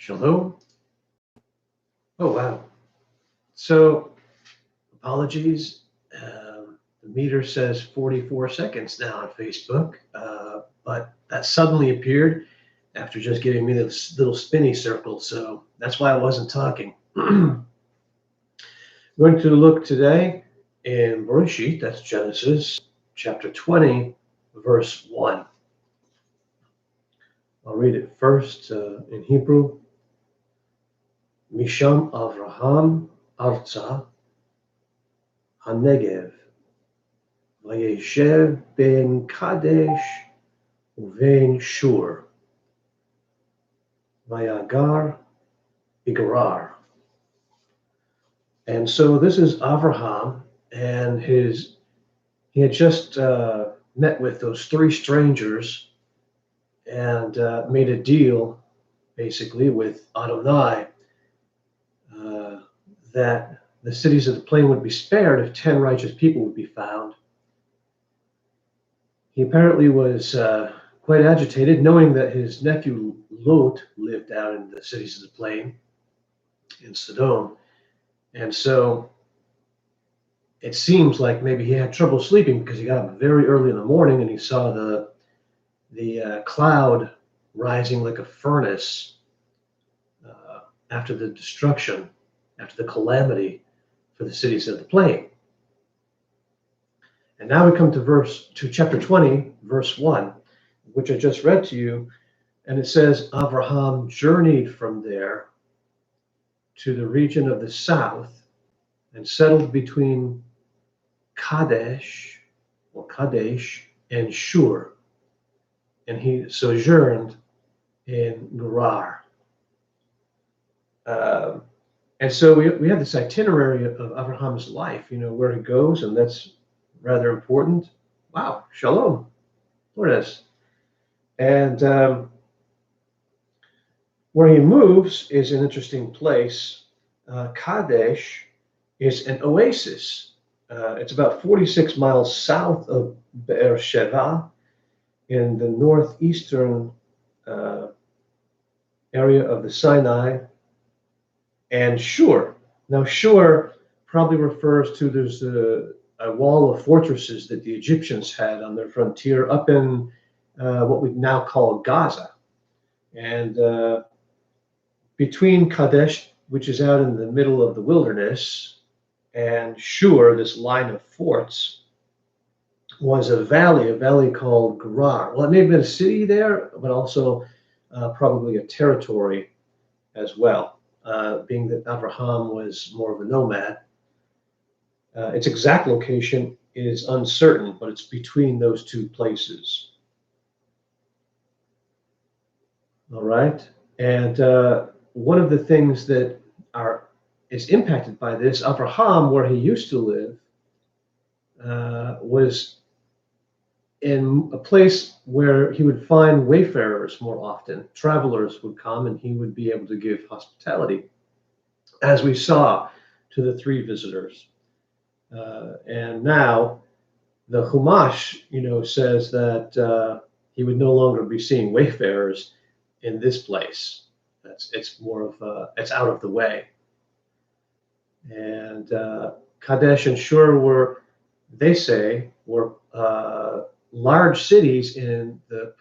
Shalom. Oh, wow. So, apologies. The meter says 44 seconds now on Facebook, but that suddenly appeared after just giving me this little spinny circle. So that's why I wasn't talking. I'm going to look today in Bereshit, that's Genesis, chapter 20, verse 1. I'll read it first in Hebrew. Misham Avraham Arza HaNegev Vayeshev ben Kadesh uven Shur Vayagar Bigarar. And so this is Avraham, and he had just met with those three strangers and made a deal, basically, with Adonai that the cities of the plain would be spared if 10 righteous people would be found. He apparently was quite agitated, knowing that his nephew Lot lived out in the cities of the plain in Sodom. And so it seems like maybe he had trouble sleeping because he got up very early in the morning and he saw the cloud rising like a furnace after the destruction, after the calamity for the cities of the plain. And now we come to chapter 20, verse 1, which I just read to you. And it says, Avraham journeyed from there to the region of the south and settled between Kadesh and Shur. And he sojourned in Gerar. And so we have this itinerary of Abraham's life, where he goes, and that's rather important. Wow, shalom, Lourdes. And where he moves is an interesting place. Kadesh is an oasis. It's about 46 miles south of Beersheba in the northeastern area of the Sinai. And Shur. Now, Shur probably refers to there's a wall of fortresses that the Egyptians had on their frontier up in what we now call Gaza. And between Kadesh, which is out in the middle of the wilderness, and Shur, this line of forts, was a valley called Gerar. Well, it may have been a city there, but also probably a territory as well. Being that Avraham was more of a nomad. Its exact location is uncertain, but it's between those two places. All right. And one of the things that is impacted by this, Avraham, where he used to live, was in a place where he would find wayfarers more often. Travelers would come and he would be able to give hospitality, as we saw to the three visitors. And now the Chumash, says that he would no longer be seeing wayfarers in this place. It's more of it's out of the way. And Kadesh and Shur were large cities in the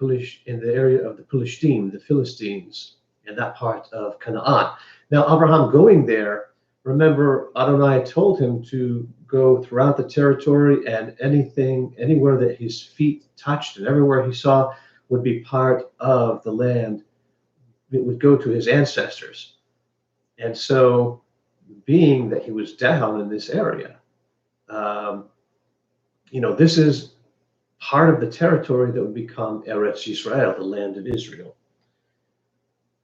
area of the Philistine, the Philistines, in that part of Canaan. Now, Abraham going there, remember, Adonai told him to go throughout the territory, and anywhere that his feet touched and everywhere he saw would be part of the land. It would go to his ancestors. And so, being that he was down in this area, this is part of the territory that would become Eretz Yisrael, the land of Israel.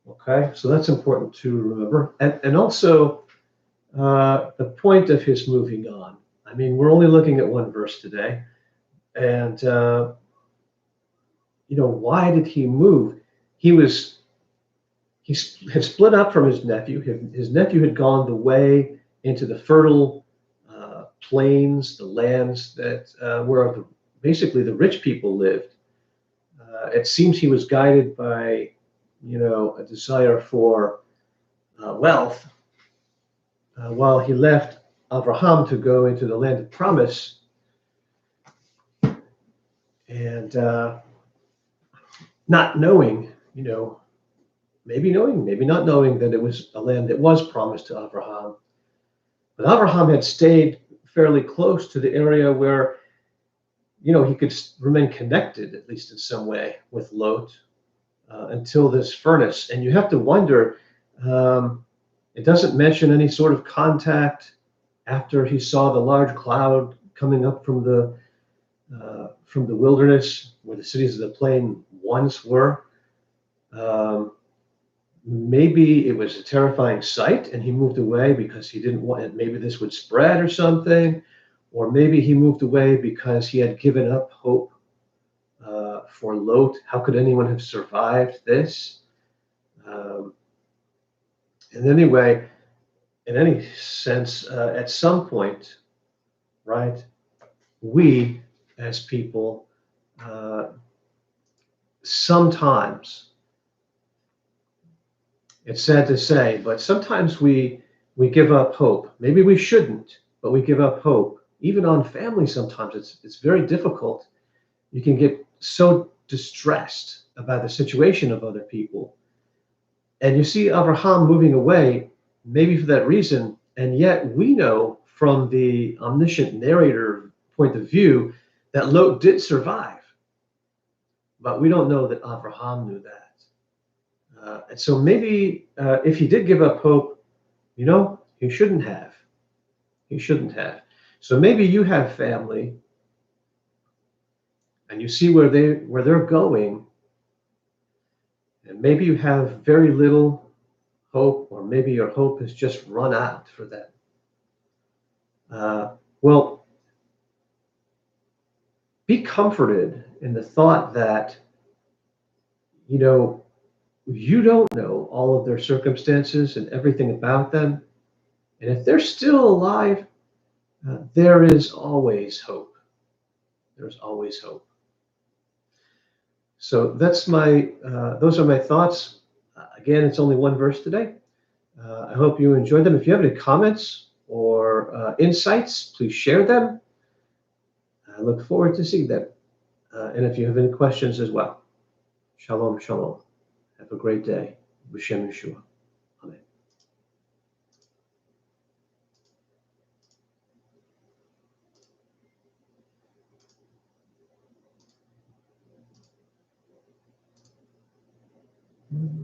Okay, so that's important to remember. And also the point of his moving on. I mean, we're only looking at one verse today. And, why did he move? He had split up from his nephew. His nephew had gone the way into the fertile plains, the lands that where basically the rich people lived. It seems he was guided by, a desire for wealth, while he left Avraham to go into the land of promise, and not knowing, maybe knowing, maybe not knowing that it was a land that was promised to Avraham. But Avraham had stayed fairly close to the area where, he could remain connected, at least in some way, with Lot until this furnace. And you have to wonder, it doesn't mention any sort of contact after he saw the large cloud coming up from the wilderness where the cities of the plain once were. Maybe it was a terrifying sight and he moved away because he didn't want it. Maybe this would spread or something. Or maybe he moved away because he had given up hope for Lot. How could anyone have survived this? And anyway, in any sense, at some point, right, we as people sometimes, it's sad to say, but sometimes we give up hope. Maybe we shouldn't, but we give up hope. Even on family, sometimes it's very difficult. You can get so distressed about the situation of other people. And you see Abraham moving away, maybe for that reason, and yet we know from the omniscient narrator point of view that Lot did survive. But we don't know that Abraham knew that. And so maybe if he did give up hope, he shouldn't have. He shouldn't have. So maybe you have family and you see where they're going, and maybe you have very little hope, or maybe your hope has just run out for them. Well, be comforted in the thought that you don't know all of their circumstances and everything about them. And if they're still alive, there is always hope. There's always hope. So those are my thoughts. Again, it's only one verse today. I hope you enjoyed them. If you have any comments or insights, please share them. I look forward to seeing them. And if you have any questions as well. Shalom, shalom. Have a great day. B'Shem Yeshua. Amen.